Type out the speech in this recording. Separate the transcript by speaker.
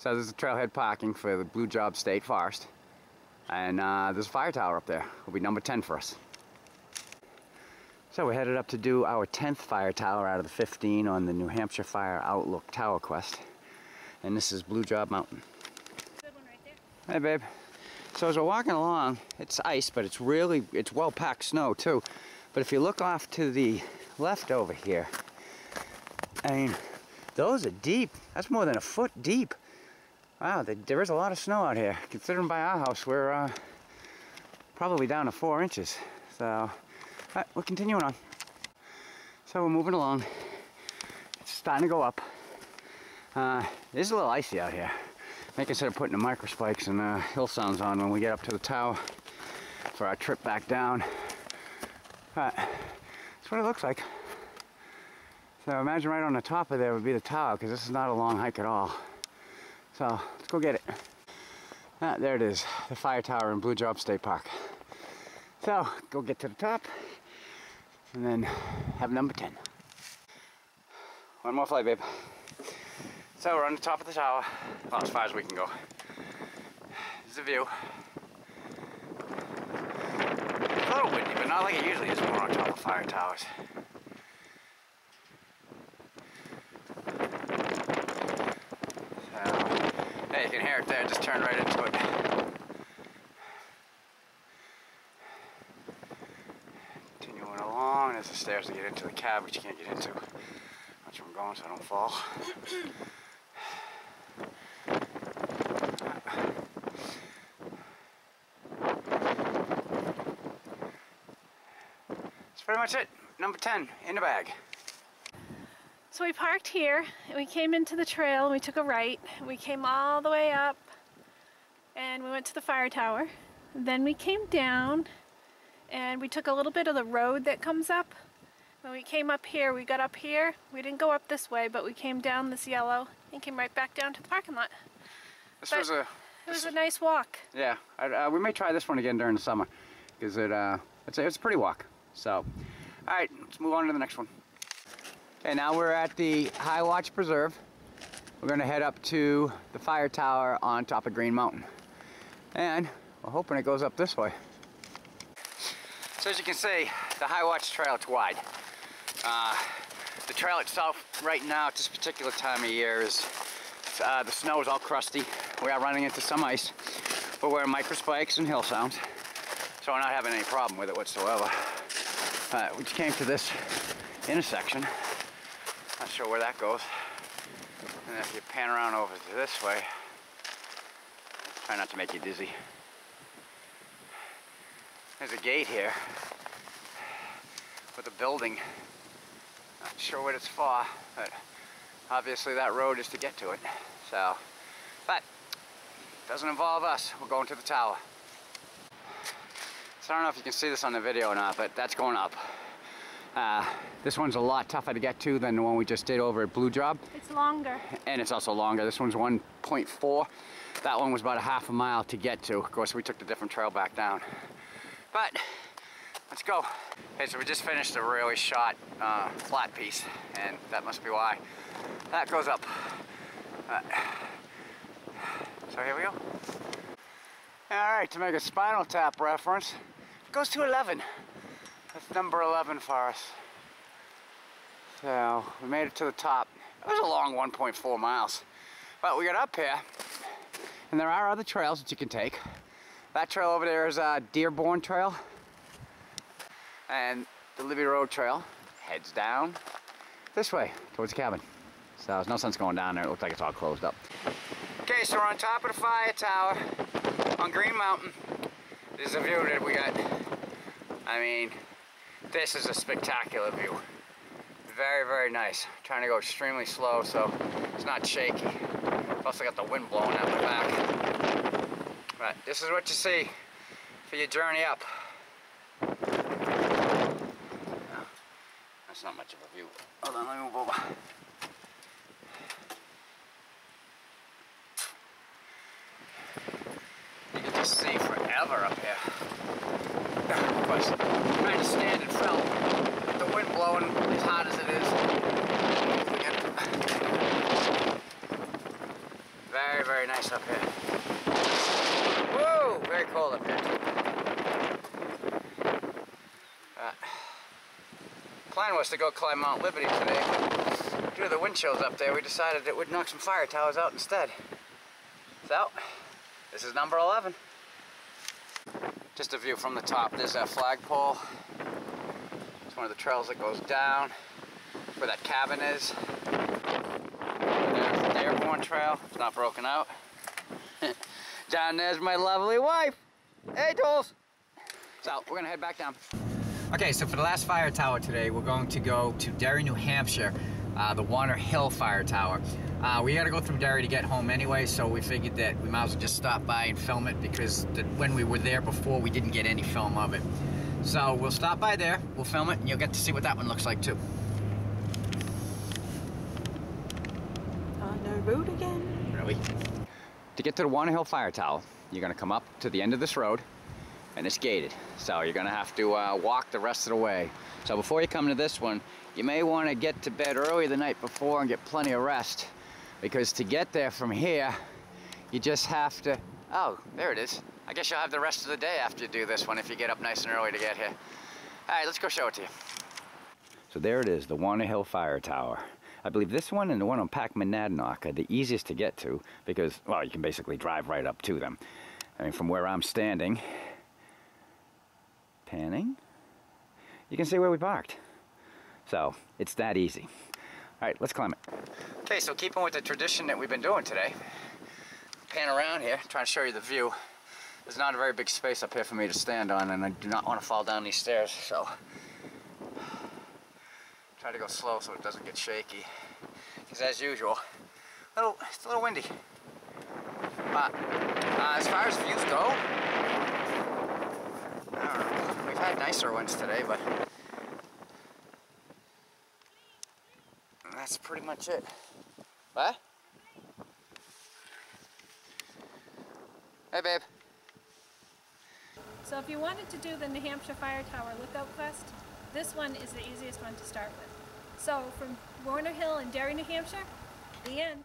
Speaker 1: So there's a trailhead parking for the Blue Job State Forest. And there's a fire tower up there. It'll be number 10 for us. So we're headed up to do our 10th fire tower out of the 15 on the New Hampshire Fire Outlook Tower Quest. And this is Blue Job Mountain.
Speaker 2: Good one right there.
Speaker 1: Hey babe. So as we're walking along, it's ice, but it's well packed snow too. But if you look off to the left over here, I mean, those are deep. That's more than a foot deep. Wow, there is a lot of snow out here. Considering by our house, we're probably down to 4 inches. So, all right, we're continuing on. So we're moving along. It's starting to go up. It is a little icy out here. May consider putting the micro spikes and hill sounds on when we get up to the tower for our trip back down. But that's what it looks like. So imagine right on the top of there would be the tower, because this is not a long hike at all. So let's go get it. There it is, the fire tower in Blue Job State Park. So go get to the top and then have number 10. One more flight, babe. So we're on the top of the tower, well, as far as we can go. There's the view. It's a little windy, but not like it usually is when we're on top of fire towers. Yeah, you can hear it there, just turn right into it. Continuing along, there's the stairs to get into the cab, which you can't get into. Watch where I'm going so I don't fall. That's pretty much it. Number 10 in the bag.
Speaker 2: So we parked here, and we came into the trail, and we took a right. We came all the way up, and we went to the fire tower. Then we came down, and we took a little bit of the road that comes up. When we came up here, we got up here. We didn't go up this way, but we came down this yellow and came right back down to the parking lot.
Speaker 1: It
Speaker 2: was a nice walk.
Speaker 1: Yeah, we may try this one again during the summer, because it's a pretty walk. So, all right, let's move on to the next one. Okay, now we're at the High Watch Preserve. We're going to head up to the fire tower on top of Green Mountain. And we're hoping it goes up this way. So as you can see, the High Watch trail, it's wide. The trail itself right now at this particular time of year is, the snow is all crusty. We are running into some ice. We're wearing micro spikes and hill sounds. So we're not having any problem with it whatsoever. We just came to this intersection. Not sure where that goes. And if you pan around over to this way, try not to make you dizzy. There's a gate here with a building. Not sure what it's for, but obviously that road is to get to it. So, but it doesn't involve us. We're going to the tower. So I don't know if you can see this on the video or not, but that's going up. This one's a lot tougher to get to than the one we just did over at Blue Job.
Speaker 2: It's longer.
Speaker 1: And it's also longer. This one's 1.4. That one was about a half a mile to get to. Of course, we took the different trail back down. But, let's go. Okay, so we just finished a really short flat piece, and that must be why that goes up. So here we go. Alright, to make a Spinal Tap reference, it goes to 11. That's number 11 for us. So, we made it to the top. It was a long 1.4 miles. But we got up here, and there are other trails that you can take. That trail over there is Dearborn Trail. And the Libby Road Trail heads down this way, towards the cabin. So there's no sense going down there. It looks like it's all closed up. Okay, so we're on top of the fire tower on Green Mountain. This is a view that we got. I mean, this is a spectacular view. Very, very nice. I'm trying to go extremely slow so it's not shaky. Plus I got the wind blowing at my back. But this is what you see for your journey up. Oh, that's not much of a view. Hold on, let me move over. You can just see forever up here. Of course, trying to stand and fell with the wind blowing as hard as it is. Very, very up here. Whoa, very cold up here. Plan was to go climb Mount Liberty today, but due to the wind chills up there, we decided it would knock some fire towers out instead. So, this is number 11. Just a view from the top. There's that flagpole. It's one of the trails that goes down where that cabin is. There's the airborne trail. It's not broken out. Down there's my lovely wife. Hey, Tools. So we're gonna head back down. Okay, so for the last fire tower today, we're going to go to Derry, New Hampshire, the Warner Hill Fire Tower. We gotta go through Derry to get home anyway, so we figured that we might as well just stop by and film it because when we were there before, we didn't get any film of it. So we'll stop by there, we'll film it, and you'll get to see what that one looks like too.
Speaker 2: On the road again.
Speaker 1: Really? To get to the Warner Hill Fire Tower, you're gonna come up to the end of this road, and it's gated, so you're gonna have to walk the rest of the way. So before you come to this one, you may want to get to bed early the night before and get plenty of rest, because to get there from here, you just have to, oh, there it is. I guess you'll have the rest of the day after you do this one if you get up nice and early to get here. All right, let's go show it to you. So there it is, the Warner Hill Fire Tower. I believe this one and the one on Packman-Nadnock are the easiest to get to because, well, you can basically drive right up to them. I mean, from where I'm standing, panning, you can see where we parked. So it's that easy. All right, let's climb it. Okay, so keeping with the tradition that we've been doing today, pan around here, trying to show you the view. There's not a very big space up here for me to stand on, and I do not want to fall down these stairs, so try to go slow so it doesn't get shaky. Because as usual, it's a little windy. But as far as views go, I don't know. We've had nicer ones today, but that's pretty much it. What? Hey, babe.
Speaker 2: So if you wanted to do the New Hampshire Fire Tower Lookout Quest, this one is the easiest one to start with. So from Warner Hill in Derry, New Hampshire, the end.